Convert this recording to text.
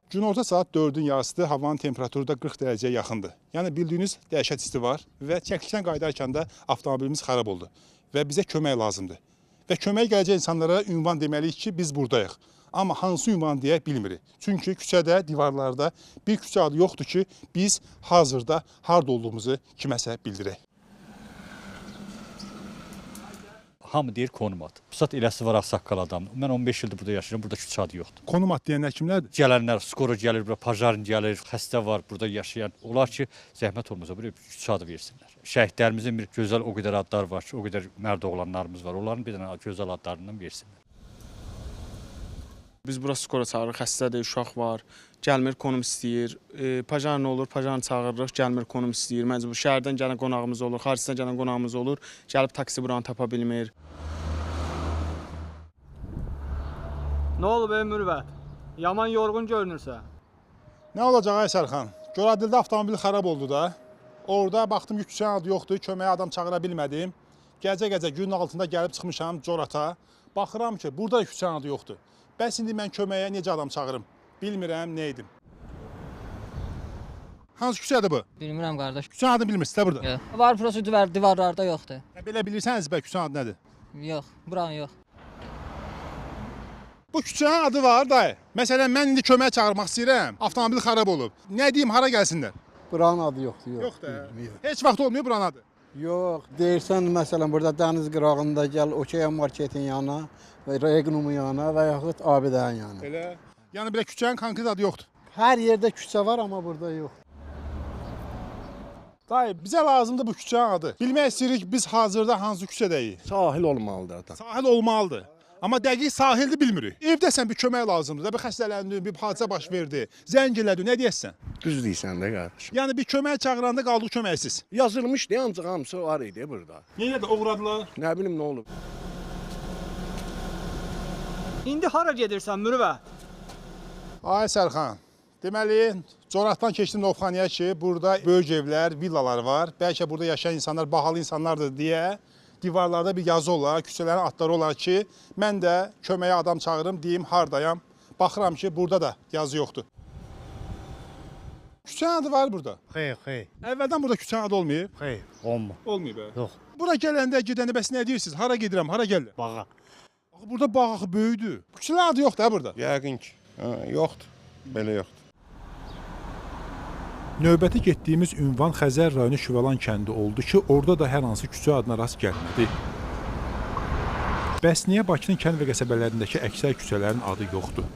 Günorta saat 4-ün yarısı havanın temperaturu da 40 dərəcəyə yaxındır. Yəni bildiyiniz dəhşət isti var və çəkilişdən qayıdarkən də avtomobilimiz xarab oldu və bizə kömək lazımdır. Və kömək gələcək insanlara ünvan deməliyik ki, biz buradayıq. Amma hansı ünvan deyə bilmirik. Çünki küçədə, divarlarda bir küçə adı yoxdur ki, biz hazırda harda olduğumuzu kiməsə bildirək. Hamı deyir konum at. Pusat eləsi var ağsaqqal adamdır. Mən 15 ildir burada yaşayıram, burada küçə adı yoxdur. Konum at deyənlər kimlərdir? Gələnlər, skoro gəlir, bura pajarın gəlir, xəstə var, burada yaşayan. Onlar ki, zəhmət olmasa buraya küçə adı versinlər. Şəhidlərimizin bir gözəl o qədər adlar var ki, o qədər mərd oğlanlarımız var. Onların bir dənə gözəl adlarından versinlər. Biz bura skora çağırırıq, xəstədir, uşaq var, gəlmir, konum istəyir. Pajar nə olur, pajarını çağırırıq, gəlmir, konum istəyir. Məcbur şəhərdən gələn qonağımız olur, xaricdən gələn qonağımız olur, gəlib taksi buranı tapa bilmir. Nə olub ey Mürvət? Yaman yorğun görünürsə. Nə olacaq ay Sərxan? Göradildə avtomobil xarab oldu da. Orada baxdım ki, küçənin adı yoxdur, köməyə adam çağıra bilmədim. Gecə-gecə günün altında gəlib çıxmışam Corata. Baxıram ki, burada küçənin adı yoxdur. Bəs indi mən köməyə necə adam çağırım? Bilmirəm, nə edim. Hansı küçədir bu? Bilmirəm qardaş. Küçənin adını bilmirsiniz də burada? Yox. Var prosedur var, divarlarda yoxdur. Belə bilirsəniz bə küçənin adı nədir? Yox, buranın yox. Bu küçənin adı var dayı. Məsələn, mən indi köməyə çağırmaq istəyirəm. Avtomobil xarab olub. Nə deyim, hara gəlsinlər? Buranın adı yoxdur. Yox da. Heç vaxt olmuyor buranın adı. Yox, deyirsən məsələn burada dəniz qırağında gəl Okean marketin yanına və Regnumun yanına və yaxud Abidənin yanına. Elə. Yəni belə küçənin konkret adı yoxdur. Hər yerdə küçə var, amma burada yox. Dayı, bizə lazımdır bu küçənin adı. Bilmək istəyirik biz hazırda hansı küçədəyik? Sahil olmalıdır adam. Sahil olmalıdır. Amma dəqiq sahildə bilmirik. Evdəsən bir kömək lazımdır. Bir xəstələndin, bir hadisə baş verdi, zəng elədin, nə deyəsən? Düz deyirsən də qardaşım. Yəni bir kömək çağıranda qaldıq köməksiz. Yazılmışdı, ancaq hamısı var idi burada. Niyə də uğradılar? Nə bilim nə olub. İndi hara gedirsən Mürvət? Ay Sərxan, deməli, Coratdan keçdim Novxanaya ki, burada böyük evlər, villalar var. Bəlkə burada yaşayan insanlar bahalı insanlardır deyə divarlarda bir yazı olar, küçələrin adları olar ki, mən də köməyə adam çağırım, deyim hardayam. Baxıram ki, burada da yazı yoxdur. Küçənin adı var burada. Xeyr. Əvvəldən burada küçənin adı olmayıb? Xeyr, olma. Olmayıb. Yox. Bura gələndə, gedəndə bəs nə deyirsiniz? Hara gedirəm, hara gəlirəm? Bağa. Burada bağ axı böyüdür. Küçələrin adı yoxdur ha burada. Yəqin ki, yoxdur. Belə yoxdur. Növbəti getdiyimiz ünvan Xəzər rayonu Şüvəlan kəndi oldu ki, orada da hər hansı küçə adına rast gəlmədi. Bəs niyə Bakının kənd və qəsəbələrindəki əksər küçələrin adı yoxdur?